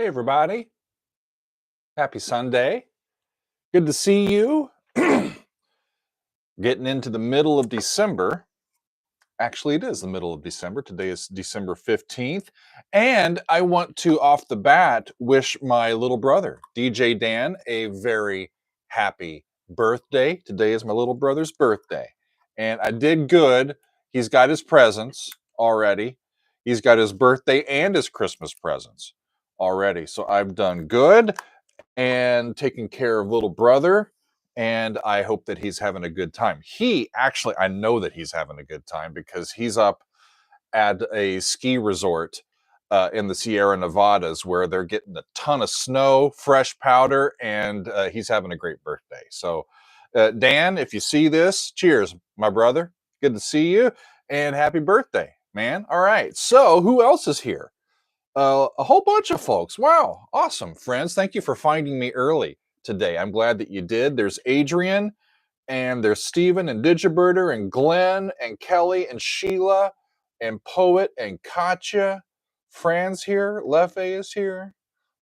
Hey, everybody. Happy Sunday. Good to see you. Getting into the middle of December. Actually, it is the middle of December. Today is December 15th. And I want to, off the bat, wish my little brother, DJ Dan, a very happy birthday. Today is my little brother's birthday. And I did good. He's got his presents already. He's got his birthday and his Christmas presents already. So I've done good and taking care of little brother. And I hope that he's having a good time. I know that he's having a good time because he's up at a ski resort in the Sierra Nevadas where they're getting a ton of snow, fresh powder, and he's having a great birthday. So, Dan, if you see this, cheers, my brother. Good to see you and happy birthday, man. All right. So, who else is here? A whole bunch of folks. Wow, awesome, friends. Thank you for finding me early today. I'm glad that you did. There's Adrian, and there's Stephen, and Digiberter, and Glenn, and Kelly, and Sheila, and Poet, and Katya. Fran's here. Lefe is here.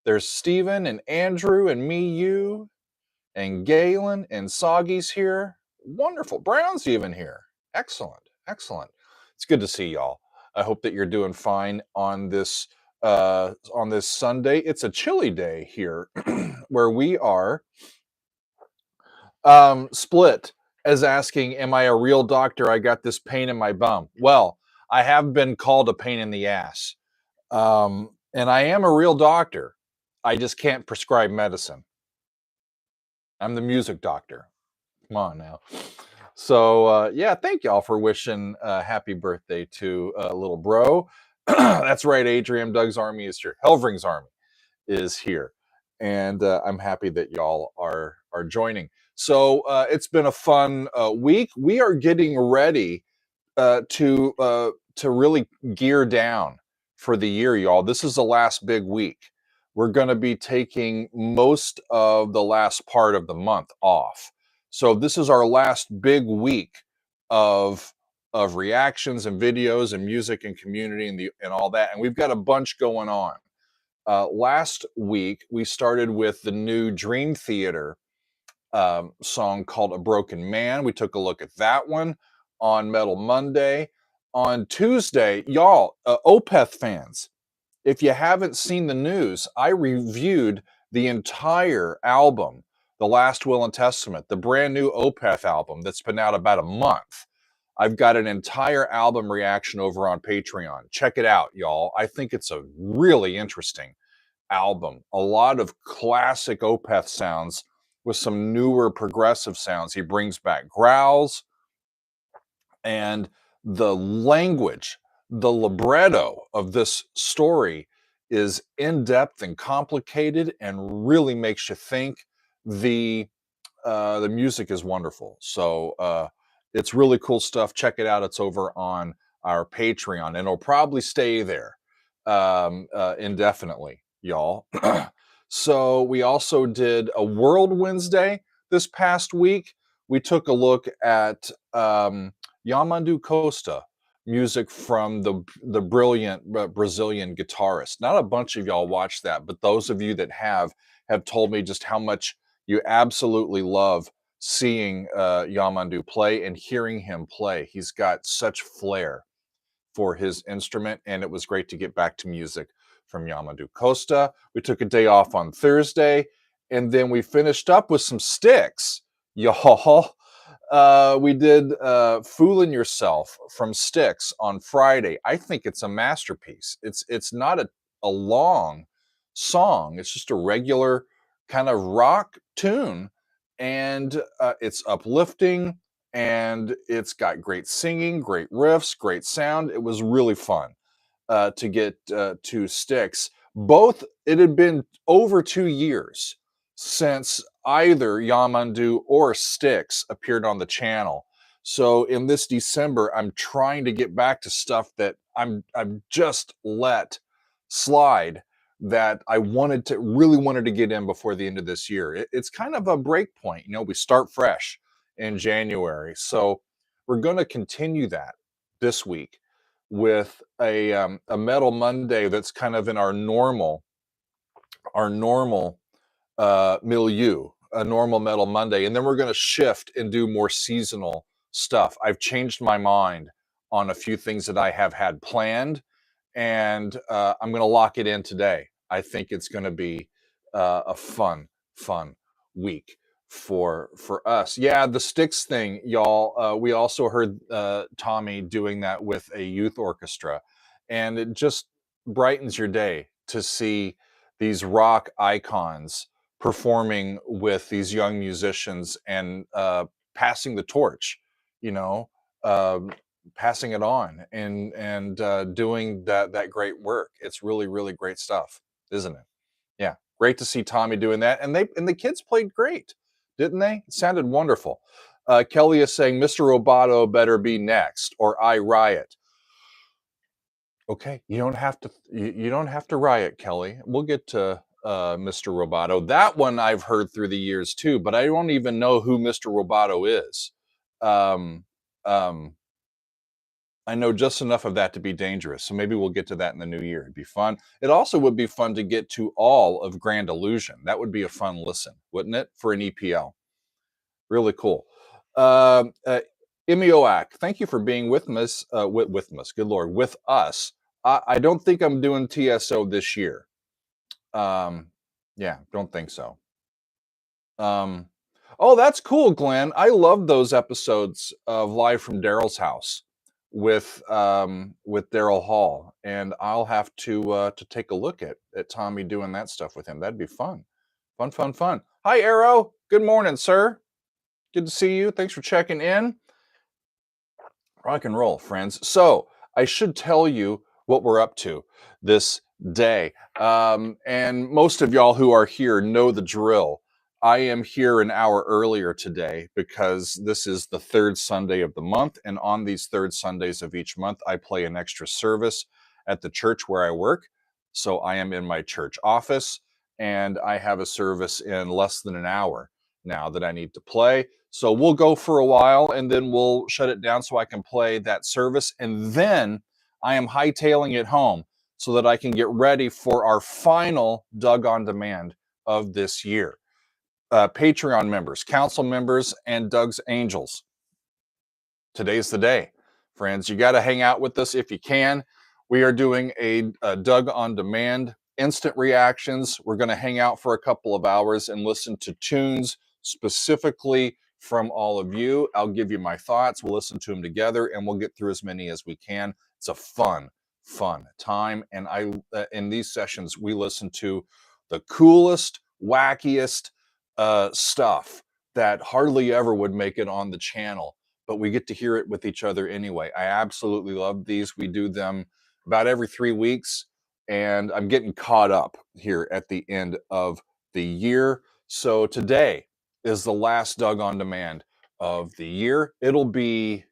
There's Stephen, and Andrew, and me, you, and Galen, and Soggy's here. Wonderful. Brown's even here. Excellent. Excellent. It's good to see y'all. I hope that you're doing fine on this Sunday. It's a chilly day here where we are. Split as asking, am I a real doctor? I got this pain in my bum. Well, I have been called a pain in the ass. And I am a real doctor. I just can't prescribe medicine. I'm the music doctor. Come on now. So yeah, thank y'all for wishing happy birthday to little bro. That's right, Adrian. Doug's army is here. Helvering's army is here, and I'm happy that y'all are joining. So it's been a fun week. We are getting ready to really gear down for the year, y'all. This is the last big week. We're going to be taking most of the last part of the month off. So this is our last big week of reactions and videos and music and community and all that. And we've got a bunch going on. Last week we started with the new Dream Theater song called "A Broken Man." We took a look at that one on Metal Monday. On Tuesday, y'all, Opeth fans, if you haven't seen the news, I reviewed the entire album, The Last Will and Testament, the brand new Opeth album that's been out about a month. I've got an entire album reaction over on Patreon. Check it out, y'all. I think it's a really interesting album. A lot of classic Opeth sounds with some newer progressive sounds. He brings back growls, and the language, the libretto of this story is in-depth and complicated and really makes you think. The music is wonderful. So it's really cool stuff. Check it out. It's over on our Patreon, and it'll probably stay there indefinitely, y'all. So we also did a World Wednesday this past week. We took a look at Yamandu Costa, music from the brilliant Brazilian guitarist. Not a bunch of y'all watched that, but those of you that have told me just how much you absolutely love seeing Yamandu play and hearing him play. He's got such flair for his instrument, and it was great to get back to music from Yamandu Costa. We took a day off on Thursday, and then we finished up with some Styx, y'all. We did Foolin' Yourself from Styx on Friday. I think it's a masterpiece. It's not a long song. It's just a regular kind of rock tune, and it's uplifting, and it's got great singing, great riffs, great sound. It was really fun to get to Styx. It had been over 2 years since either Yamandu or Styx appeared on the channel. So in this December, I'm trying to get back to stuff that I've just let slide, that I really wanted to get in before the end of this year. It's kind of a break point. We start fresh in January. So we're going to continue that this week with a Metal Monday that's kind of in our normal our normal milieu, a normal Metal Monday, and then we're going to shift and do more seasonal stuff. I've changed my mind on a few things that I have had planned, and I'm going to lock it in today. I think it's going to be a fun week for us. Yeah, the sticks thing, y'all. We also heard Tommy doing that with a youth orchestra, and it just brightens your day to see these rock icons performing with these young musicians and passing the torch. You know, passing it on and doing that great work. It's really great stuff, isn't it? Yeah, great to see Tommy doing that, and the kids played great, didn't they? It sounded wonderful. Kelly is saying Mr. Roboto better be next, or I riot. Okay, you don't have to riot, Kelly. We'll get to Mr. Roboto. That one I've heard through the years too, but I don't even know who Mr. Roboto is. Um, um, I know just enough of that to be dangerous. So maybe we'll get to that in the new year. It'd be fun. It also would be fun to get to all of Grand Illusion. That would be a fun listen, wouldn't it? For an EPL. Really cool. Imioak, thank you for being with us. With us, good Lord, with us. I don't think I'm doing TSO this year. Yeah, don't think so. Oh, that's cool, Glenn. I love those episodes of Live from Daryl's house with Daryl Hall, and I'll have to take a look at Tommy doing that stuff with him. That'd be fun. Fun. Hi, Arrow. Good morning, sir. Good to see you. Thanks for checking in. Rock and roll, friends. So I should tell you what we're up to this day. And most of y'all who are here know the drill. I am here an hour earlier today because this is the third Sunday of the month. And on these third Sundays of each month, I play an extra service at the church where I work. So I am in my church office and I have a service in less than an hour now that I need to play. So we'll go for a while and then we'll shut it down so I can play that service. And then I am hightailing it home so that I can get ready for our final Doug on Demand of this year. Patreon members, council members, and Doug's Angels. Today's the day, friends. You got to hang out with us if you can. We are doing a Doug on Demand, instant reactions. We're going to hang out for a couple of hours and listen to tunes specifically from all of you. I'll give you my thoughts. We'll listen to them together and we'll get through as many as we can. It's a fun time. And in these sessions, we listen to the coolest, wackiest stuff that hardly ever would make it on the channel, but we get to hear it with each other anyway. I absolutely love these. We do them about every 3 weeks, and I'm getting caught up here at the end of the year. So today is the last Doug on Demand of the year. It'll be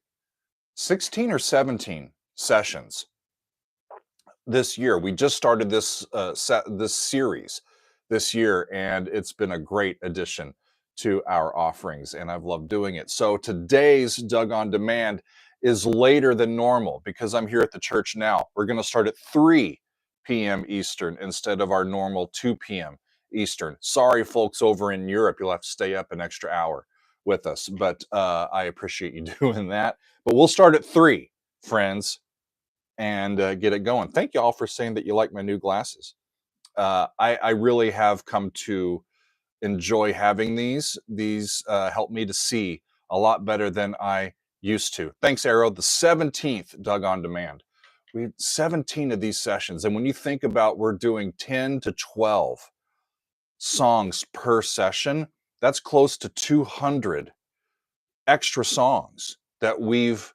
16 or 17 sessions this year. We just started this series this year, and it's been a great addition to our offerings, and I've loved doing it. So today's Doug on Demand is later than normal because I'm here at the church now. We're going to start at 3 p.m. Eastern instead of our normal 2 p.m. Eastern. Sorry, folks over in Europe, you'll have to stay up an extra hour with us, but I appreciate you doing that. But we'll start at 3, friends, and get it going. Thank you all for saying that you like my new glasses. I really have come to enjoy having these. These help me to see a lot better than I used to. Thanks, Arrow. The 17th Doug on Demand. We have 17 of these sessions. And when you think about we're doing 10 to 12 songs per session, that's close to 200 extra songs that we've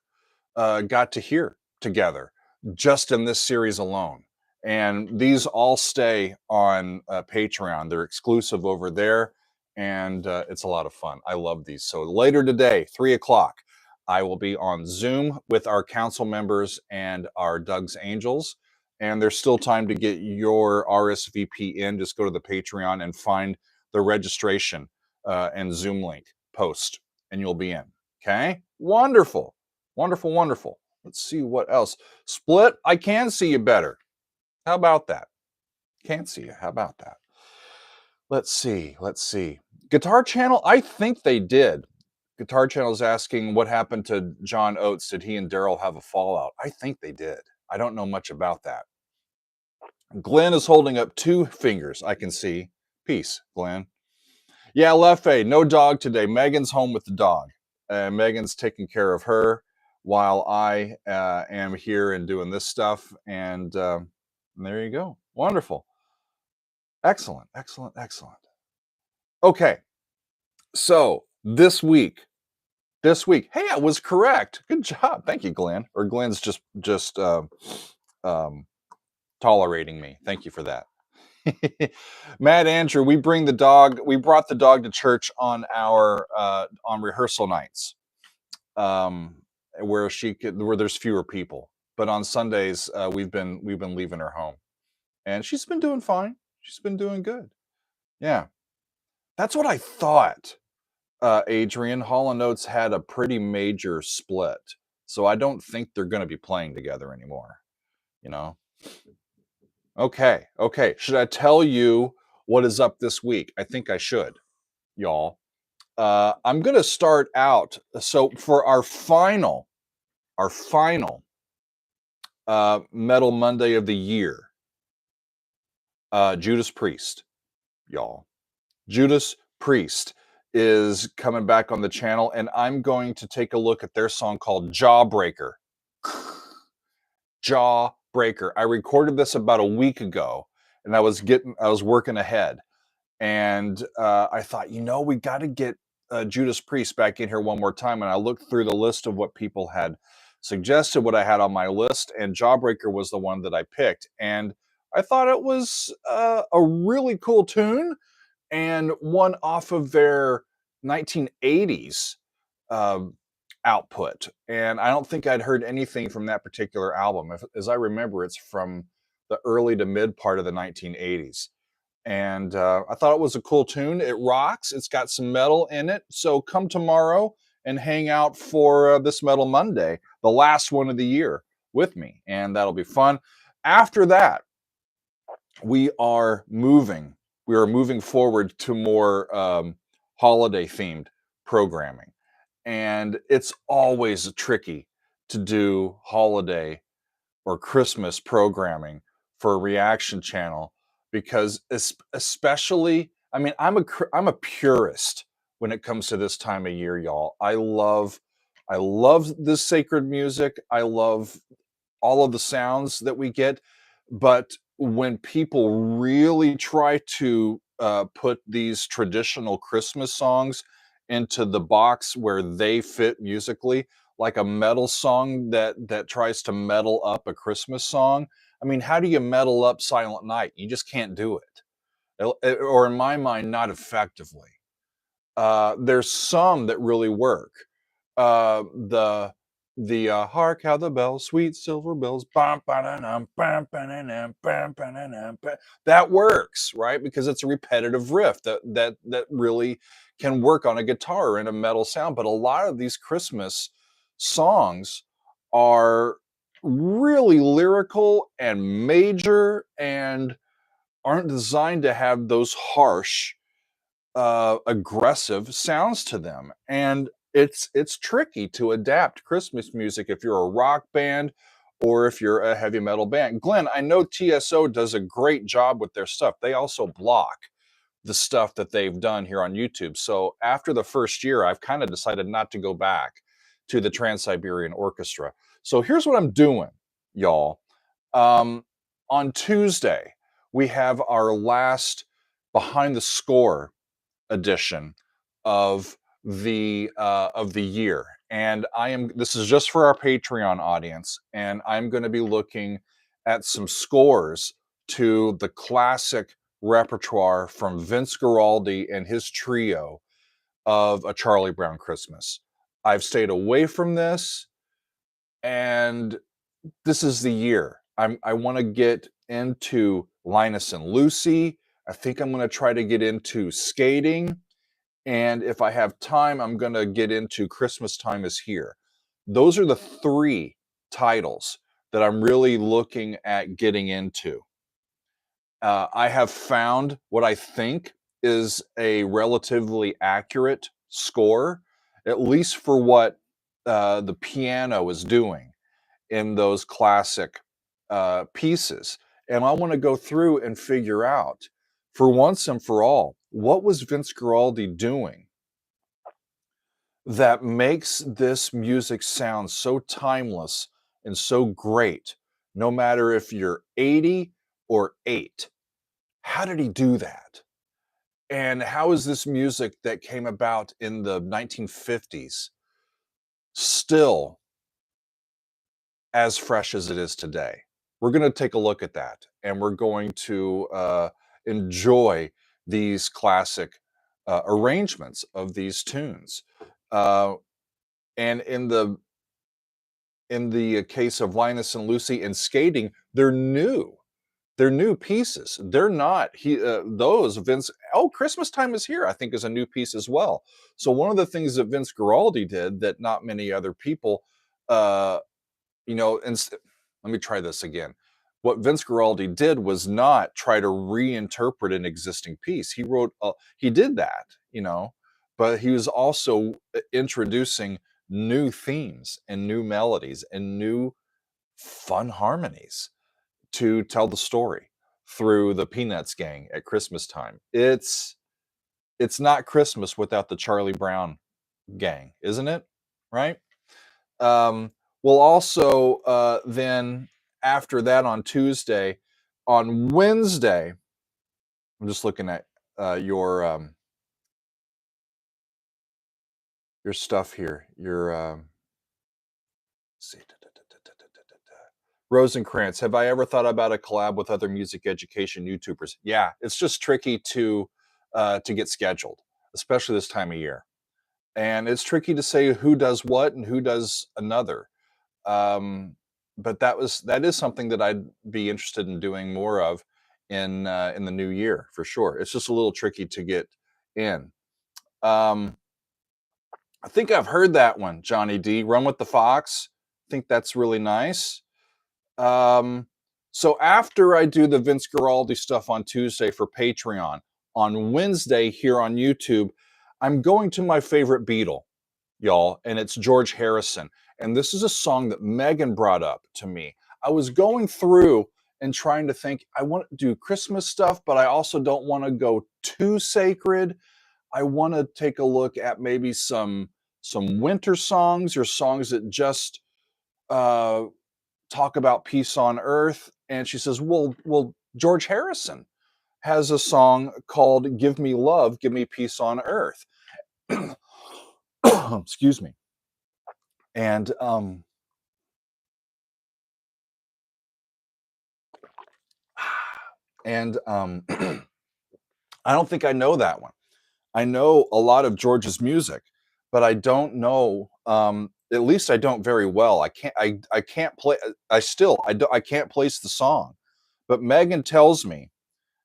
got to hear together just in this series alone. And these all stay on Patreon. They're exclusive over there, and it's a lot of fun. I love these. So later today, 3 o'clock, I will be on Zoom with our council members and our Doug's Angels. And there's still time to get your RSVP in. Just go to the Patreon and find the registration and Zoom link post, and you'll be in. Okay? Wonderful. Let's see what else. Split, I can see you better. How about that? Can't see you. How about that? Let's see. Let's see. Guitar Channel, I think they did. Guitar Channel is asking what happened to John Oates. Did he and Daryl have a fallout? I think they did. I don't know much about that. Glenn is holding up 2 fingers. I can see. Peace, Glenn. Yeah, Leffe, no dog today. Megan's home with the dog. Megan's taking care of her while I am here and doing this stuff. And there you go. Wonderful. Excellent, excellent, excellent. Okay. So this week, hey, I was correct. Good job. Thank you, Glenn. Or Glenn's just tolerating me. Thank you for that. Matt Andrew, we brought the dog to church on our on rehearsal nights, where there's fewer people. But on Sundays, we've been leaving her home, and she's been doing fine. She's been doing good. Yeah, that's what I thought. Adrian, Hall & Oates had a pretty major split, so I don't think they're going to be playing together anymore. You know. Okay. Should I tell you what is up this week? I think I should, y'all. I'm going to start out. So for our final Metal Monday of the year, Judas Priest, y'all. Judas Priest is coming back on the channel, and I'm going to take a look at their song called Jawbreaker. Jawbreaker. I recorded this about a week ago, and I was working ahead, and I thought, we got to get Judas Priest back in here one more time. And I looked through the list of what people had suggested, what I had on my list, and Jawbreaker was the one that I picked. And I thought it was a really cool tune, and one off of their 1980s output. And I don't think I'd heard anything from that particular album. As I remember, it's from the early to mid part of the 1980s. And I thought it was a cool tune. It rocks. It's got some metal in it. So come tomorrow and hang out for this Metal Monday, the last one of the year, with me. And that'll be fun. After that, we are moving forward to more holiday themed programming. And it's always tricky to do holiday or Christmas programming for a reaction channel, because especially, I mean, I'm a purist when it comes to this time of year, y'all. I love this sacred music. I love all of the sounds that we get, but when people really try to put these traditional Christmas songs into the box where they fit musically, like a metal song that tries to metal up a Christmas song. I mean, how do you metal up Silent Night? You just can't do it. Or in my mind, not effectively. There's some that really work. The hark how the bells, sweet silver bells, that works, right? Because it's a repetitive riff that really can work on a guitar in a metal sound. But a lot of these Christmas songs are really lyrical and major and aren't designed to have those harsh, aggressive sounds to them. And it's tricky to adapt Christmas music if you're a rock band or if you're a heavy metal band. Glenn, I know TSO does a great job with their stuff. They also block the stuff that they've done here on YouTube. So after the first year, I've kind of decided not to go back to the Trans-Siberian Orchestra. So here's what I'm doing, y'all. On Tuesday, we have our last Behind the Score edition of the year, and this is just for our Patreon audience, and I'm going to be looking at some scores to the classic repertoire from Vince Guaraldi and his trio of A Charlie Brown Christmas. I've stayed away from this, and this is the year. I want to get into Linus and Lucy. I think I'm going to try to get into Skating. And if I have time, I'm going to get into Christmas Time Is Here. Those are the 3 titles that I'm really looking at getting into. I have found what I think is a relatively accurate score, at least for what the piano is doing in those classic pieces. And I want to go through and figure out, for once and for all, what was Vince Guaraldi doing that makes this music sound so timeless and so great, no matter if you're 80 or 8. How did he do that? And how is this music that came about in the 1950s still as fresh as it is today? We're going to take a look at that, and we're going to enjoy these classic arrangements of these tunes. Uh, and in the case of Linus and Lucy and Skating, they're new. They're new pieces. They're not those Vince. Oh, Christmas Time is Here, I think, is a new piece as well. So one of the things that Vince Guaraldi did that not many other people, uh, and let me try this again. What Vince Guaraldi did was not try to reinterpret an existing piece. He did that, but he was also introducing new themes and new melodies and new fun harmonies to tell the story through the Peanuts gang at Christmas time. It's not Christmas without the Charlie Brown gang, isn't it? Right? We'll also then after that on Tuesday, on Wednesday, I'm just looking at your stuff here. Let's see. Rosencrantz, have I ever thought about a collab with other music education YouTubers? Yeah, it's just tricky to get scheduled, especially this time of year. And it's tricky to say who does what and who does another. But that is something that I'd be interested in doing more of in the new year for sure. It's just a little tricky to get in. I think I've heard that one, Johnny D. Run with the Fox. I think that's really nice. So after I do the Vince Guaraldi stuff on Tuesday for Patreon, on Wednesday here on YouTube, I'm going to my favorite Beatle, y'all, and it's George Harrison. And this is a song that Megan brought up to me. I was going through and trying to think, I want to do Christmas stuff, but I also don't want to go too sacred. I want to take a look at maybe some winter songs or songs that just talk about peace on earth. And she says, well, George Harrison has a song called Give Me Love, Give Me Peace on Earth. Excuse me. And I don't think I know that one. I know a lot of George's music, but I don't know. At least I don't very well. I can't play. I can't place the song. But Megan tells me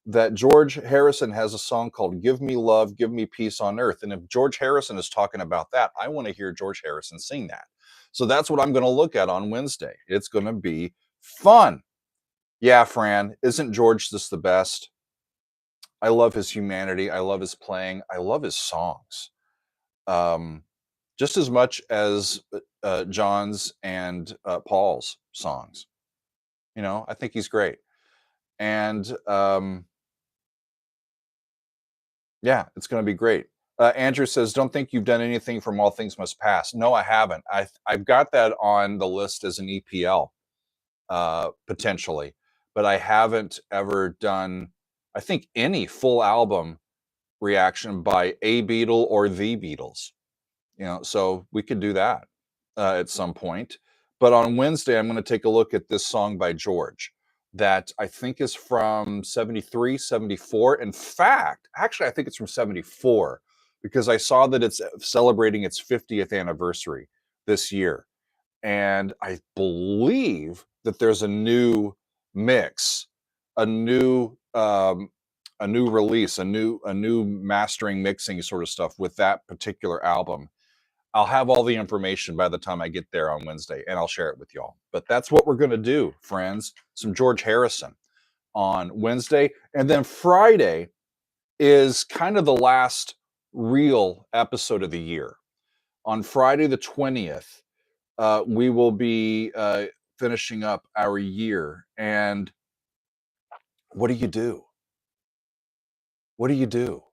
that George Harrison has a song called "Give Me Love, Give Me Peace on Earth," and if George Harrison is talking about that, I want to hear George Harrison sing that. So that's what I'm going to look at on Wednesday. It's going to be fun. Yeah, Fran, isn't George just the best? I love his humanity. I love his playing. I love his songs. Just as much as John's and Paul's songs. I think he's great. And yeah, it's going to be great. Andrew says, don't think you've done anything from All Things Must Pass. No, I haven't. I've got that on the list as an EPL, potentially. But I haven't ever done, I think, any full album reaction by a Beatle or the Beatles. So we could do that at some point. But on Wednesday, I'm going to take a look at this song by George that I think is from 73, 74. In fact, actually, I think it's from 74 because I saw that it's celebrating its 50th anniversary this year. And I believe that there's a new mix, a new release, a new mastering, mixing sort of stuff with that particular album. I'll have all the information by the time I get there on Wednesday, and I'll share it with y'all. But that's what we're going to do, friends. Some George Harrison on Wednesday. And then Friday, is kind of the last real episode of the year. On Friday the 20th, we will be finishing up our year. And what do you do? What do you do?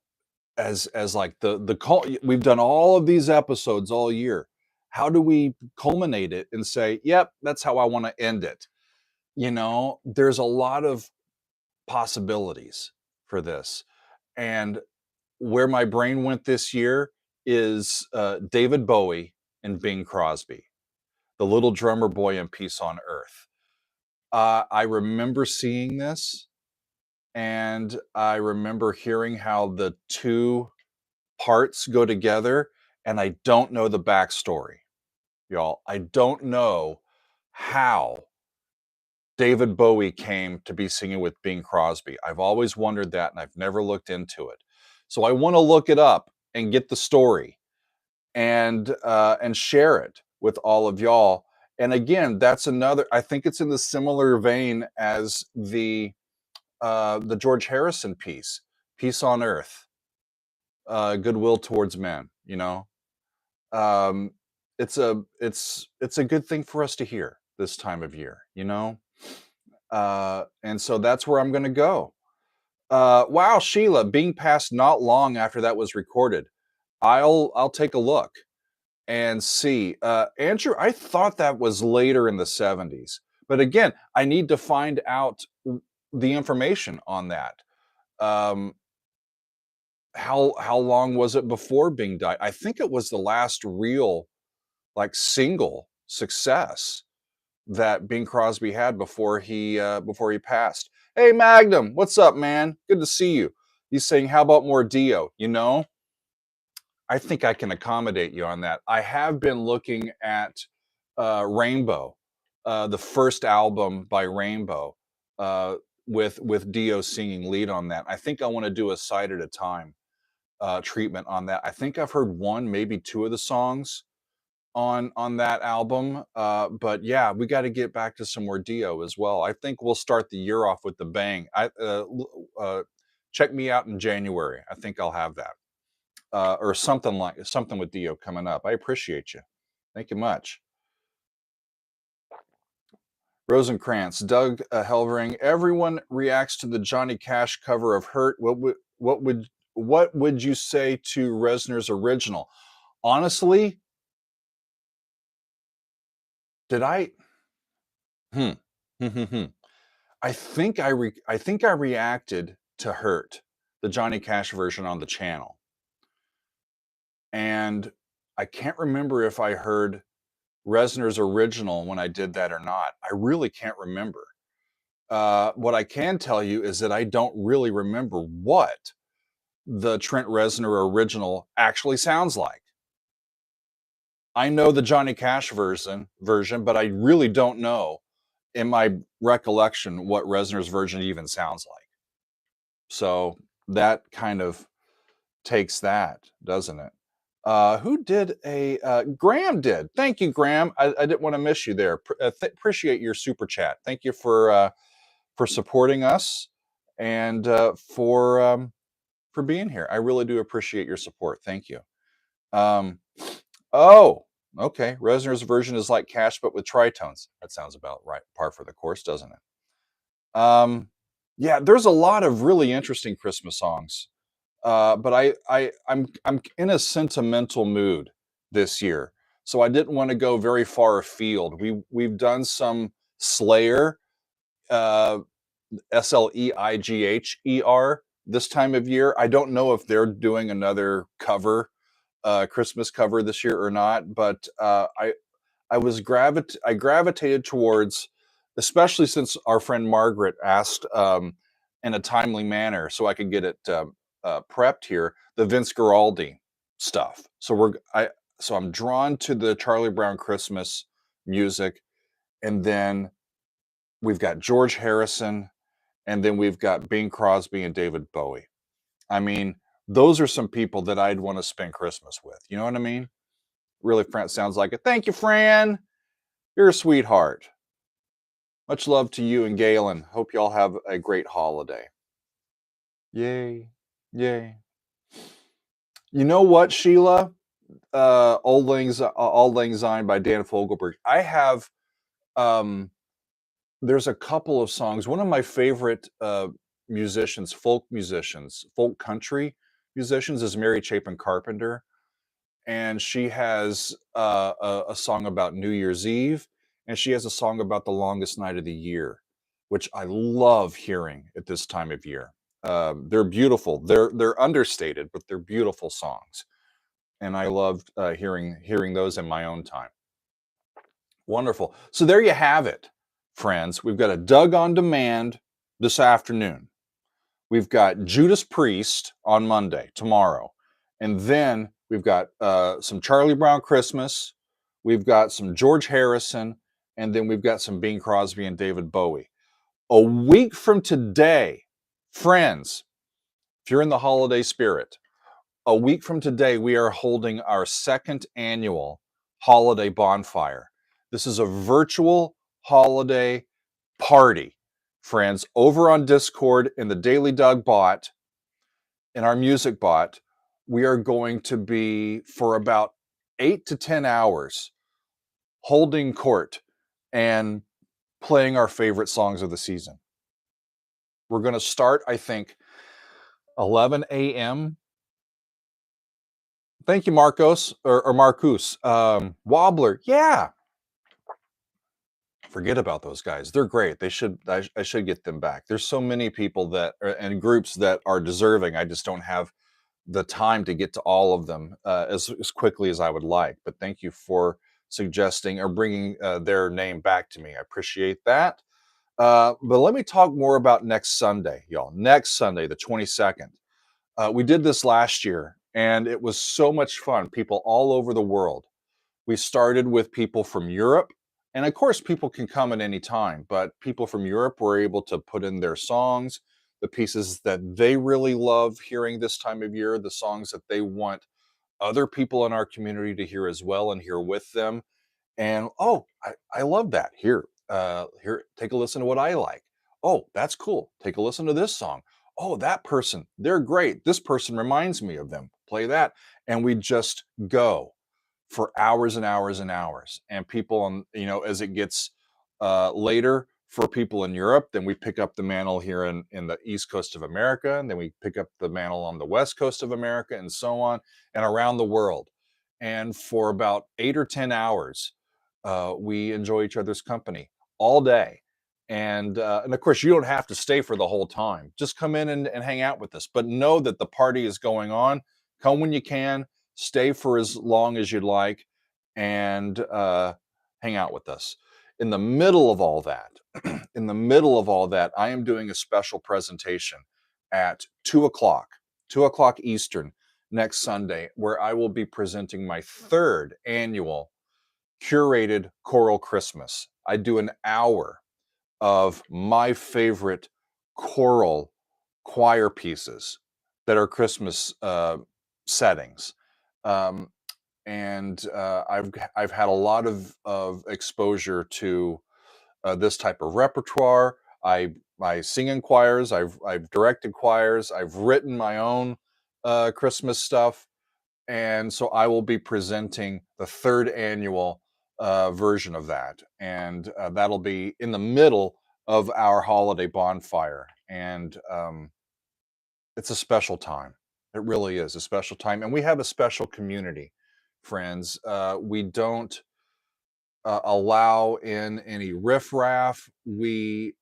As like the call, we've done all of these episodes all year. How do we culminate it and say, yep, that's how I want to end it? You know, there's a lot of possibilities for this. And where my brain went this year is David Bowie and Bing Crosby, the little drummer boy in Peace on Earth. I remember seeing this, and I remember hearing how the two parts go together, and I don't know the backstory, y'all. I don't know how David Bowie came to be singing with Bing Crosby. I've always wondered that, and I've never looked into it. So I want to look it up and get the story and share it with all of y'all. And again, that's another. I think it's in the similar vein as the George Harrison piece, "Peace on Earth, Goodwill Towards Men." You know, um, it's a good thing for us to hear this time of year. You know, and so that's where I'm going to go. Wow, Sheila, being passed not long after that was recorded. I'll take a look and see. Andrew, I thought that was later in the 70s, but again, I need to find out the information on that. Um, how long was it before Bing died? I think it was the last real like single success that Bing Crosby had before he passed. Hey Magnum, what's up, man? Good to see you. He's saying, how about more Dio? You know, I think I can accommodate you on that. I have been looking at Rainbow, the first album by Rainbow, with Dio singing lead on that. I think I want to do a side at a time treatment on that. I think I've heard one, maybe two of the songs on that album. But yeah, we got to get back to some more Dio as well. I think we'll start the year off with the bang. Check me out in January. I think I'll have that. Or something with Dio coming up. I appreciate you. Thank you much. Rosenkrantz, Doug Helvering. Everyone reacts to the Johnny Cash cover of "Hurt." What would you say to Reznor's original? Honestly, did I? Hmm. I think I reacted to "Hurt," the Johnny Cash version on the channel, and I can't remember if I heard Reznor's original when I did that or not. I really can't remember. What I can tell you is that I don't really remember what the Trent Reznor original actually sounds like. I know the Johnny Cash version, but I really don't know in my recollection what Reznor's version even sounds like. So that kind of takes that, doesn't it? Who did Graham did. Thank you, Graham. I didn't want to miss you there. Appreciate your super chat. Thank you for supporting us and for being here. I really do appreciate your support. Thank you. Oh, okay. Reznor's version is like Cash, but with tritones. That sounds about right. Par for the course, doesn't it? Yeah, there's a lot of really interesting Christmas songs. But I'm in a sentimental mood this year, so I didn't want to go very far afield. We've done some Slayer, uh, Sleighher this time of year. I don't know if they're doing another cover, Christmas cover this year or not, but I gravitated towards, especially since our friend Margaret asked in a timely manner, so I could get it prepped here, the Vince Guaraldi stuff. So I'm drawn to the Charlie Brown Christmas music, and then we've got George Harrison, and then we've got Bing Crosby and David Bowie. I mean, those are some people that I'd want to spend Christmas with. You know what I mean? Really, Fran sounds like it. Thank you, Fran. You're a sweetheart. Much love to you and Galen. Hope y'all have a great holiday. Yay. Yay. You know what, Sheila? Auld Lang Syne by Dan Fogelberg. I have, um, there's a couple of songs. One of my favorite musicians, folk musicians, folk country musicians is Mary Chapin Carpenter. And she has a song about New Year's Eve, and she has a song about the longest night of the year, which I love hearing at this time of year. They're beautiful. They're understated, but they're beautiful songs, and I love hearing those in my own time. Wonderful. So there you have it, friends. We've got a Doug on Demand this afternoon. We've got Judas Priest on Monday, tomorrow. And then we've got some Charlie Brown Christmas. We've got some George Harrison. And then we've got some Bing Crosby and David Bowie. A week from today, friends, if you're in the holiday spirit, a week from today, we are holding our second annual holiday bonfire. This is a virtual holiday party, friends, over on Discord in the Daily Doug bot, in our music bot. We are going to be, for about 8 to 10 hours, holding court and playing our favorite songs of the season. We're going to start, I think, 11 a.m. Thank you, Marcos or Marcus. Wobbler, yeah. Forget about those guys. They're great. I should get them back. There's so many people that and groups that are deserving. I just don't have the time to get to all of them as quickly as I would like. But thank you for suggesting or bringing their name back to me. I appreciate that. But let me talk more about next Sunday, y'all. Next Sunday, the 22nd. We did this last year, and it was so much fun. People all over the world. We started with people from Europe, and of course, people can come at any time, but people from Europe were able to put in their songs, the pieces that they really love hearing this time of year, the songs that they want other people in our community to hear as well and hear with them. And oh, I love that. Here, take a listen to what I like. Oh, that's cool. Take a listen to this song. Oh, that person, they're great. This person reminds me of them. Play that. And we just go for hours and hours and hours. And people on, as it gets later for people in Europe, then we pick up the mantle here in the East Coast of America, and then we pick up the mantle on the West Coast of America, and so on, and around the world. And for about 8 or 10 hours, we enjoy each other's company all day. And of course, you don't have to stay for the whole time. Just come in and hang out with us. But know that the party is going on. Come when you can, stay for as long as you'd like, and hang out with us. In the middle of all that, I am doing a special presentation at 2 o'clock, 2 o'clock Eastern next Sunday, where I will be presenting my third annual curated choral Christmas. I do an hour of my favorite choral choir pieces that are Christmas settings. Um, and I've had a lot of exposure to this type of repertoire. I sing in choirs. I've directed choirs. I've written my own Christmas stuff, and so I will be presenting the third annual version of that, and that'll be in the middle of our holiday bonfire, and it's a special time. It really is a special time, and we have a special community, friends. We don't allow in any riffraff. We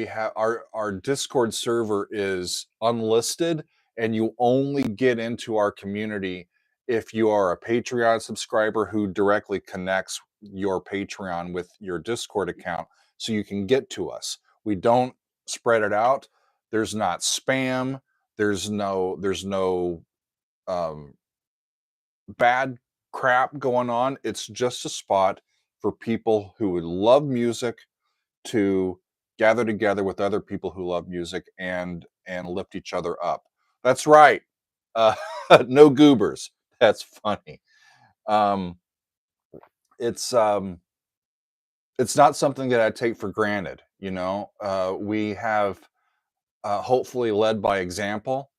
have our Discord server is unlisted, and you only get into our community if you are a Patreon subscriber who directly connects your Patreon with your Discord account so you can get to us. We don't spread it out. There's not spam. There's no um, bad crap going on. It's just a spot for people who would love music to gather together with other people who love music and lift each other up. That's right. Uh, no goobers. That's funny. Um, it's um, it's not something that I take for granted. We have hopefully led by example,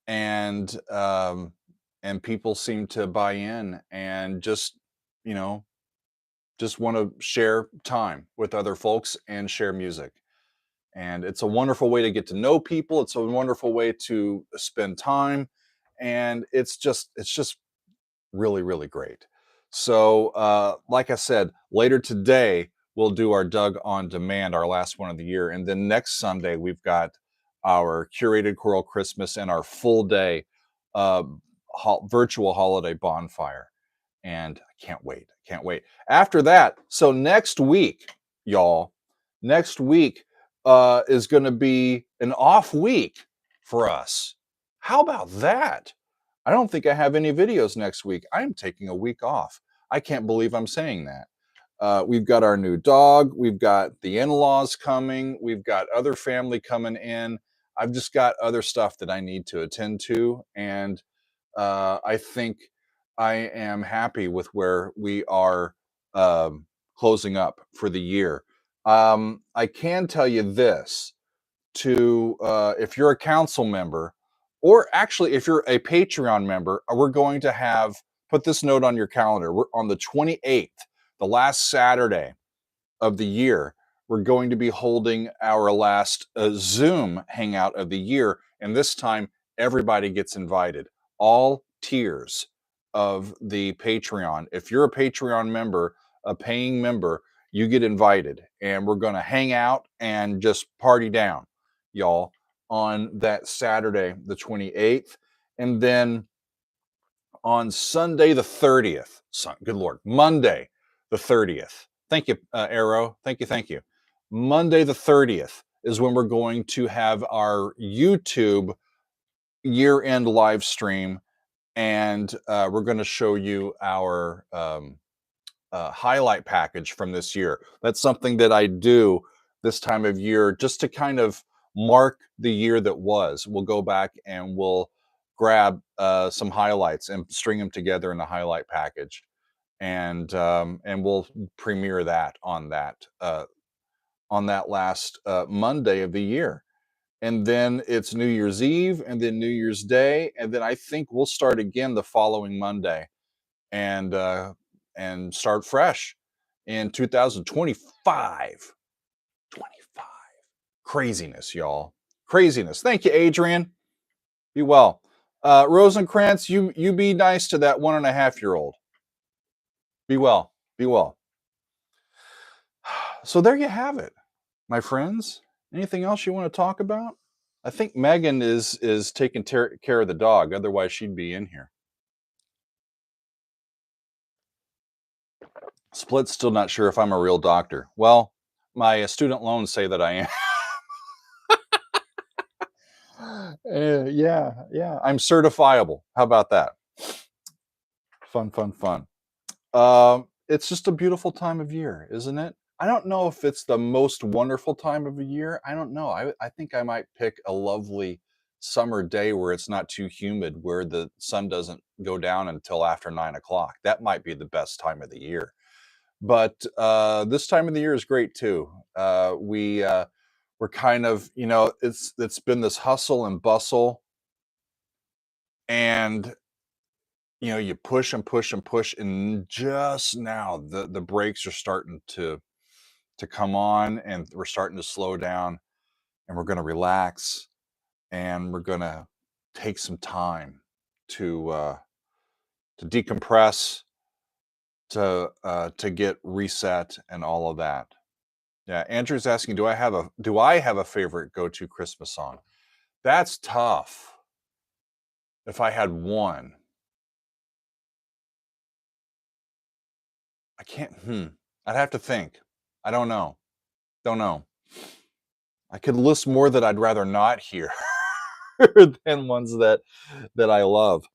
and people seem to buy in and just, you know, just want to share time with other folks and share music. And it's a wonderful way to get to know people. It's a wonderful way to spend time, and it's just really, really great. So, like I said, later today, we'll do our Doug on Demand, our last one of the year. And then next Sunday, we've got our curated choral Christmas and our full day uh, virtual holiday bonfire. And I can't wait. I can't wait. After that, so next week, y'all, next week is going to be an off week for us. How about that? I don't think I have any videos next week. I'm taking a week off. I can't believe I'm saying that. We've got our new dog. We've got the in-laws coming. We've got other family coming in. I've just got other stuff that I need to attend to. And I think I am happy with where we are closing up for the year. I can tell you this to if you're a council member, or actually if you're a Patreon member, we're going to have, put this note on your calendar. We're on the 28th, the last Saturday of the year. We're going to be holding our last Zoom hangout of the year. And this time, everybody gets invited, all tiers of the Patreon. If you're a Patreon member, a paying member, you get invited. And we're going to hang out and just party down, y'all, on that Saturday, the 28th. And then on Sunday, the 30th, good Lord, Monday, the 30th. Thank you, Arrow. Thank you. Thank you. Monday, the 30th is when we're going to have our YouTube year-end live stream. And we're going to show you our highlight package from this year. That's something that I do this time of year just to kind of mark the year that was. We'll go back and we'll grab some highlights and string them together in a highlight package, and we'll premiere that on that last Monday of the year. And then it's New Year's Eve, and then New Year's Day, and then I think we'll start again the following Monday, and start fresh in 2025. 25. Craziness, y'all. Craziness. Thank you, Adrian. Be well. Rosencrantz, you be nice to that 1.5-year-old. Be well. Be well. So there you have it, my friends. Anything else you want to talk about? I think Megan is taking care of the dog. Otherwise, she'd be in here. Split's still not sure if I'm a real doctor. Well, my student loans say that I am. Yeah. I'm certifiable. How about that? Fun, fun, fun. It's just a beautiful time of year, isn't it? I don't know if it's the most wonderful time of the year. I don't know. I think I might pick a lovely summer day where it's not too humid, where the sun doesn't go down until after 9 o'clock. That might be the best time of the year. But this time of the year is great too. We're kind of, it's been this hustle and bustle, and you push and push and push, and just now the brakes are starting to come on, and we're starting to slow down, and we're going to relax, and we're going to take some time to decompress, to get reset and all of that. Yeah, Andrew's asking, do I have a favorite go-to Christmas song? That's tough. If I had one, I can't. I'd have to think. I don't know. Don't know. I could list more that I'd rather not hear than ones that I love.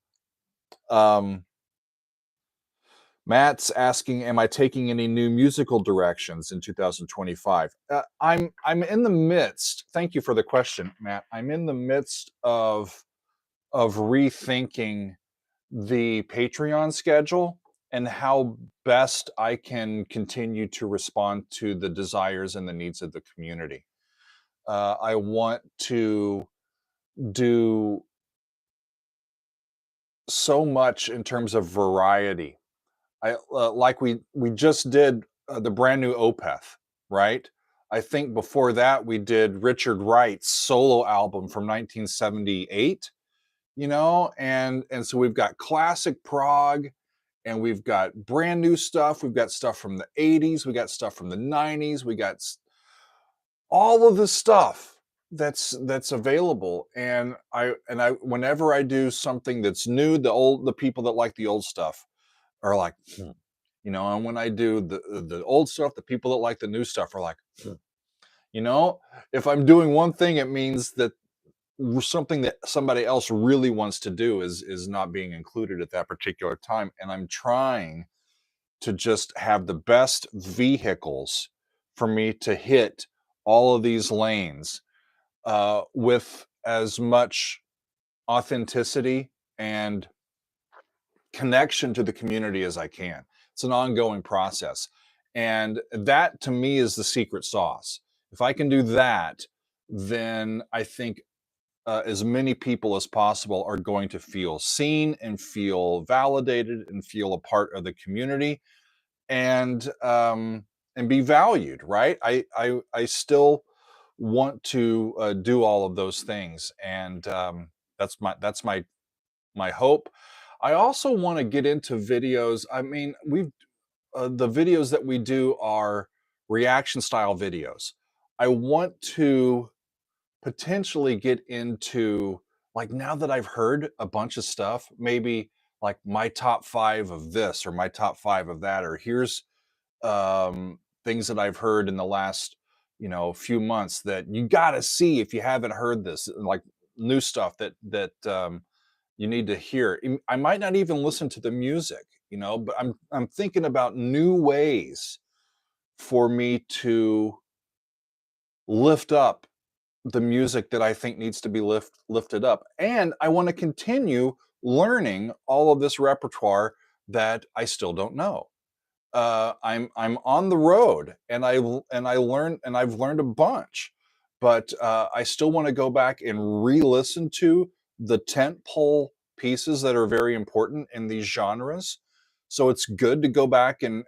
Matt's asking, am I taking any new musical directions in 2025? I'm in the midst. Thank you for the question, Matt. I'm in the midst of rethinking the Patreon schedule and how best I can continue to respond to the desires and the needs of the community. I want to do so much in terms of variety. I like we just did the brand new Opeth, right? I think before that we did Richard Wright's solo album from 1978, you know, and so we've got classic prog, and we've got brand new stuff. We've got stuff from the 80s, we got stuff from the 90s, we got all of the stuff that's available. And I whenever I do something that's new, the people that like the old stuff are like, "Hmm." You know, and when I do the old stuff, the people that like the new stuff are like, "Hmm." You know, if I'm doing one thing, it means that something that somebody else really wants to do is not being included at that particular time. And I'm trying to just have the best vehicles for me to hit all of these lanes with as much authenticity and connection to the community as I can. It's an ongoing process. And that to me is the secret sauce. If I can do that, then I think as many people as possible are going to feel seen and feel validated and feel a part of the community and be valued. Right? I still want to do all of those things, and that's my hope. I also want to get into videos. I mean, we've the videos that we do are reaction style videos. I want to potentially get into, like, now that I've heard a bunch of stuff, maybe like my top 5 of this or my top 5 of that, or here's things that I've heard in the last, few months that you got to see if you haven't heard this, like new stuff that you need to hear. I might not even listen to the music, but I'm thinking about new ways for me to lift up the music that I think needs to be lifted up. And I want to continue learning all of this repertoire that I still don't know. I'm on the road, and I've learned a bunch, but I still want to go back and re-listen to the tentpole pieces that are very important in these genres. So it's good to go back and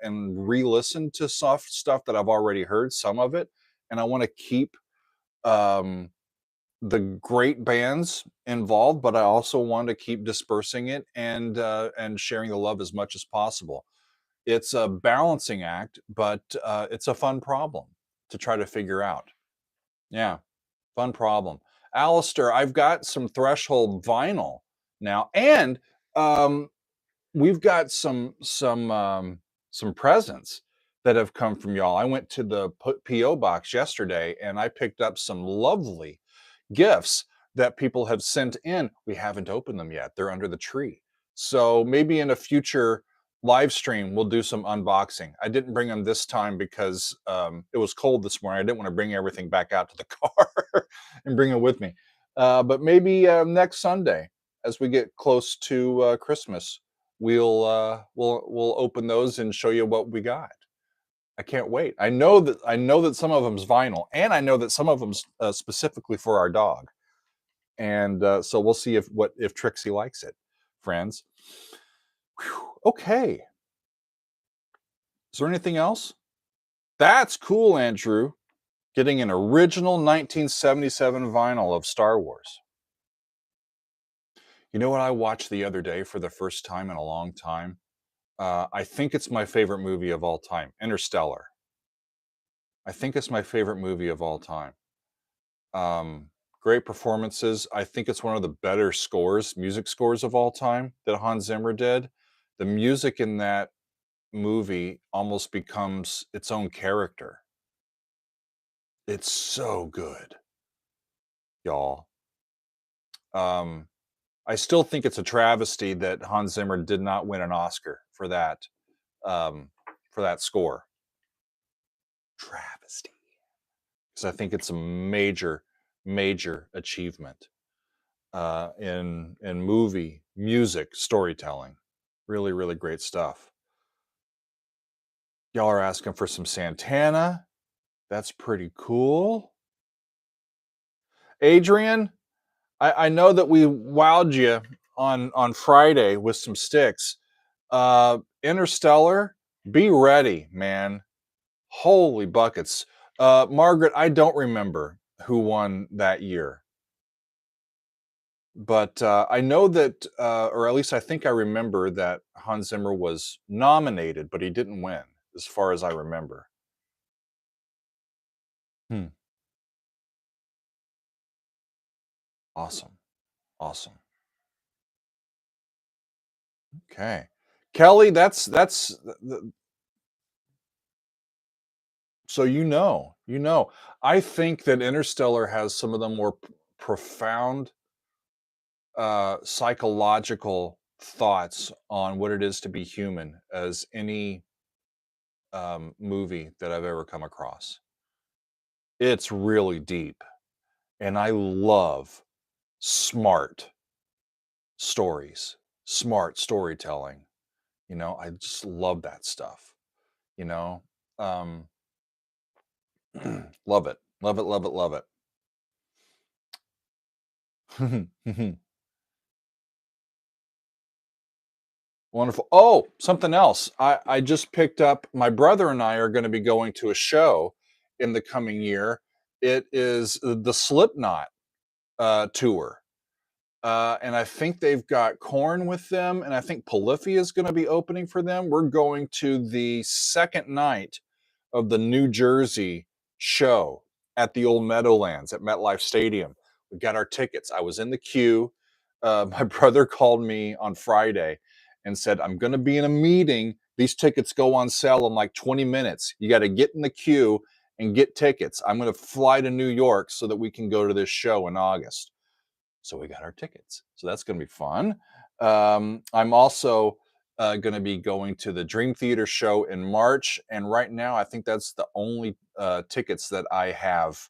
re-listen to soft stuff that I've already heard, some of it, and I want to keep um, the great bands involved, but I also want to keep dispersing it and sharing the love as much as possible. It's a balancing act, but it's a fun problem to try to figure out. Yeah, fun problem. Alistair, I've got some Threshold vinyl now, and um, we've got some presents that have come from y'all. I went to the PO box yesterday, and I picked up some lovely gifts that people have sent in. We haven't opened them yet. They're under the tree. So maybe in a future live stream, we'll do some unboxing. I didn't bring them this time because it was cold this morning. I didn't want to bring everything back out to the car and bring it with me. But maybe next Sunday, as we get close to Christmas, we'll open those and show you what we got. I can't wait. I know that some of them's vinyl, and I know that some of them's specifically for our dog. And so we'll see if Trixie likes it, friends. Whew. Okay. Is there anything else? That's cool, Andrew. Getting an original 1977 vinyl of Star Wars. You know what I watched the other day for the first time in a long time? I think it's my favorite movie of all time, Interstellar. I think it's my favorite movie of all time. Um, Great performances. I think it's one of the better music scores of all time that Hans Zimmer did. The music in that movie almost becomes its own character. It's so good, y'all. Um, I still think it's a travesty that Hans Zimmer did not win an Oscar um, for that score. Travesty, because I think it's a major, major achievement in movie music storytelling. Really, really great stuff. Y'all are asking for some Santana. That's pretty cool. Adrian, I know that we wowed you on Friday with some sticks. Interstellar, be ready, man. Holy buckets. Margaret, I don't remember who won that year, but I know that, or at least I think I remember that Hans Zimmer was nominated, but he didn't win, as far as I remember. Hmm. Awesome. Awesome. Okay. Kelly, so I think that Interstellar has some of the more profound psychological thoughts on what it is to be human as any movie that I've ever come across. It's really deep, and I love smart stories, smart storytelling. I just love that stuff. You know, um, love it, love it, love it, love it. Wonderful. Oh, something else. I just picked up, my brother and I are going to be going to a show in the coming year. It is the Slipknot tour. And I think they've got Korn with them, and I think Polyphia is going to be opening for them. We're going to the second night of the New Jersey show at the old Meadowlands at MetLife Stadium. We got our tickets. I was in the queue. My brother called me on Friday and said, I'm going to be in a meeting. These tickets go on sale in like 20 minutes. You got to get in the queue and get tickets. I'm going to fly to New York so that we can go to this show in August. So we got our tickets. So that's going to be fun. I'm also going to be going to the Dream Theater show in March, and right now I think that's the only tickets that I have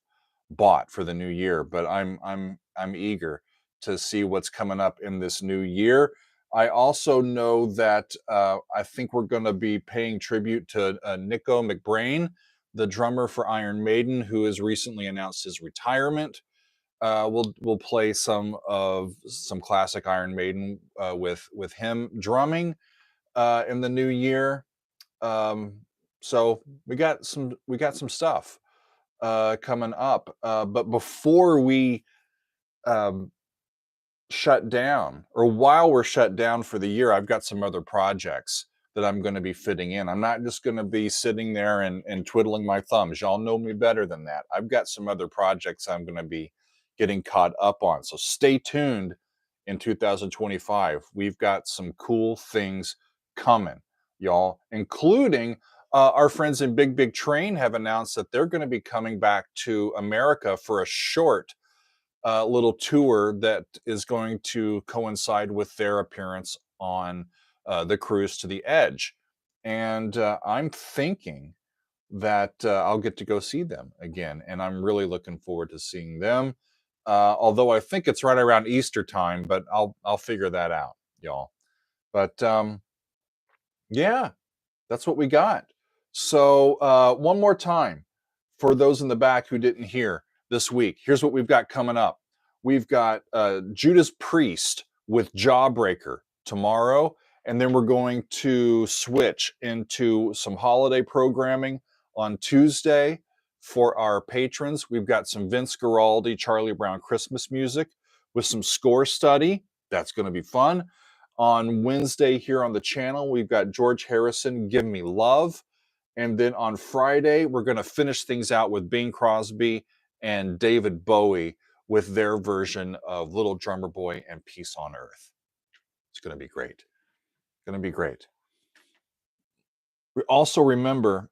bought for the new year. But I'm eager to see what's coming up in this new year. I also know that I think we're going to be paying tribute to Nico McBrain, the drummer for Iron Maiden, who has recently announced his retirement. We'll play some classic Iron Maiden with him drumming in the new year. Um, so we got some stuff coming up. But before we um, shut down, or while we're shut down for the year, I've got some other projects that I'm going to be fitting in. I'm not just going to be sitting there and twiddling my thumbs. Y'all know me better than that. I've got some other projects I'm going to be getting caught up on. So stay tuned in 2025. We've got some cool things coming, y'all, including our friends in Big Big Train have announced that they're going to be coming back to America for a short little tour that is going to coincide with their appearance on the Cruise to the Edge. And I'm thinking that I'll get to go see them again. And I'm really looking forward to seeing them. Although I think it's right around Easter time, but I'll figure that out, y'all. But yeah, that's what we got. So, one more time for those in the back who didn't hear this week, here's what we've got coming up. We've got Judas Priest with Jawbreaker tomorrow, and then we're going to switch into some holiday programming on Tuesday for our patrons. We've got some Vince Guaraldi, Charlie Brown Christmas music with some score study. That's going to be fun. On Wednesday here on the channel, we've got George Harrison, Give Me Love. And then on Friday, we're going to finish things out with Bing Crosby and David Bowie with their version of Little Drummer Boy and Peace on Earth. It's going to be great. Going to be great. We also remember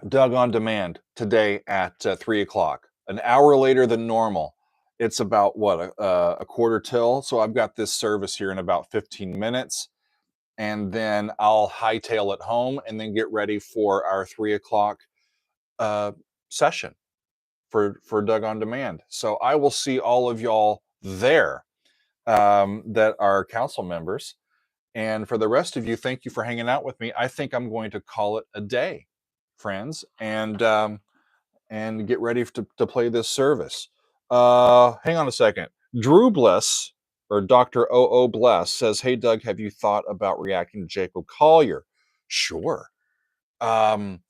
Doug on Demand today at 3 o'clock, an hour later than normal. It's about what, a quarter till. So I've got this service here in about 15 minutes. And then I'll hightail it home and then get ready for our 3 o'clock session for Doug on Demand. So I will see all of y'all there that are council members. And for the rest of you, thank you for hanging out with me. I think I'm going to call it a day, friends, and get ready to play this service. Hang on a second. Drew Bliss, or Dr. O.O. Bless, says, "Hey, Doug, have you thought about reacting to Jacob Collier?" Sure. Um,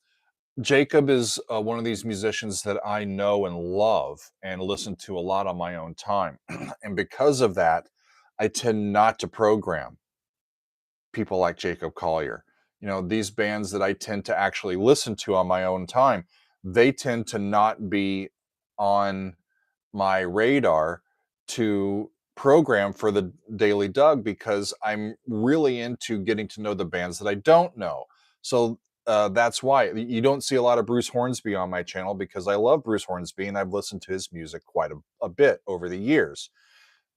Jacob is one of these musicians that I know and love and listen to a lot on my own time. And because of that, I tend not to program people like Jacob Collier. You know, these bands that I tend to actually listen to on my own time, they tend to not be on my radar to program for the Daily Doug because I'm really into getting to know the bands that I don't know. So that's why you don't see a lot of Bruce Hornsby on my channel, because I love Bruce Hornsby and I've listened to his music quite a bit over the years.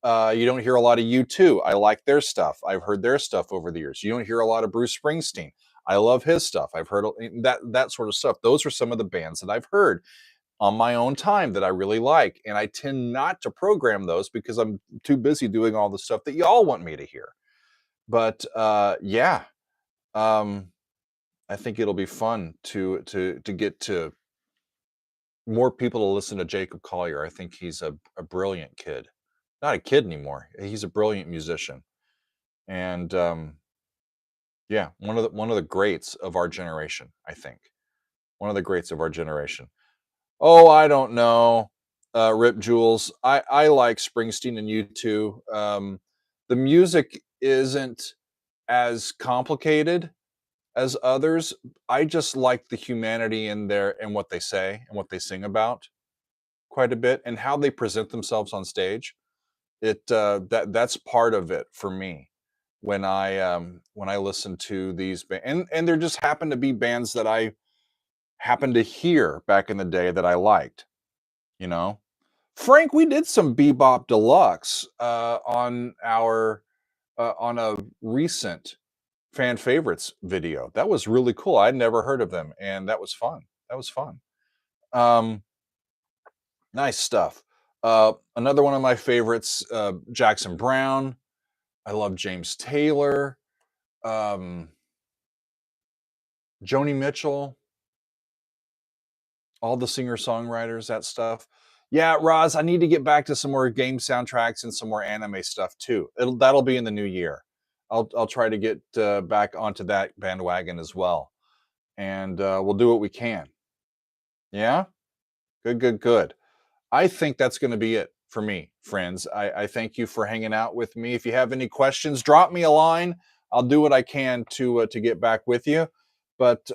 You don't hear a lot of U2. I like their stuff. I've heard their stuff over the years. You don't hear a lot of Bruce Springsteen. I love his stuff. I've heard that sort of stuff. Those are some of the bands that I've heard on my own time that I really like, and I tend not to program those because I'm too busy doing all the stuff that y'all want me to hear. But yeah, um, I think it'll be fun to get to more people to listen to Jacob Collier. I think he's a brilliant kid. Not a kid anymore. He's a brilliant musician, and yeah, one of the greats of our generation. I think one of the greats of our generation. Oh, I don't know. Rip Jules. I like Springsteen and U2. The music isn't as complicated as others. I just like the humanity in there and what they say and what they sing about quite a bit, and how they present themselves on stage. That's part of it for me when I listen to these and there just happen to be bands that I happened to hear back in the day that I liked, you know? Frank, we did some Bebop Deluxe on a recent fan favorites video. That was really cool. I'd never heard of them, and that was fun. That was fun. Um, nice stuff. Another one of my favorites, Jackson Brown. I love James Taylor, um, Joni Mitchell, all the singer-songwriters, that stuff. Yeah, Roz, I need to get back to some more game soundtracks and some more anime stuff too. That'll be in the new year. I'll try to get back onto that bandwagon as well, and we'll do what we can. Yeah, good, good, good. I think that's going to be it for me, friends. I thank you for hanging out with me. If you have any questions, drop me a line. I'll do what I can to get back with you. But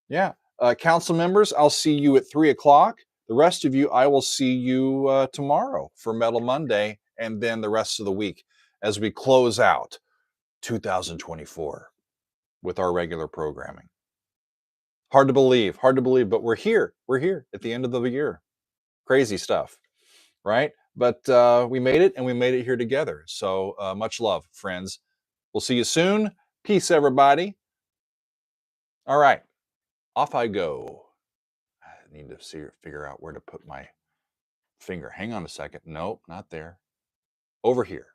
yeah, council members, I'll see you at 3 o'clock. The rest of you, I will see you tomorrow for Metal Monday, and then the rest of the week as we close out 2024 with our regular programming. Hard to believe, but we're here. We're here at the end of the year. Crazy stuff, right? But we made it, and we made it here together. So much love, friends. We'll see you soon. Peace, everybody. All right, off I go. I need to figure out where to put my finger. Hang on a second. Nope, not there. Over here.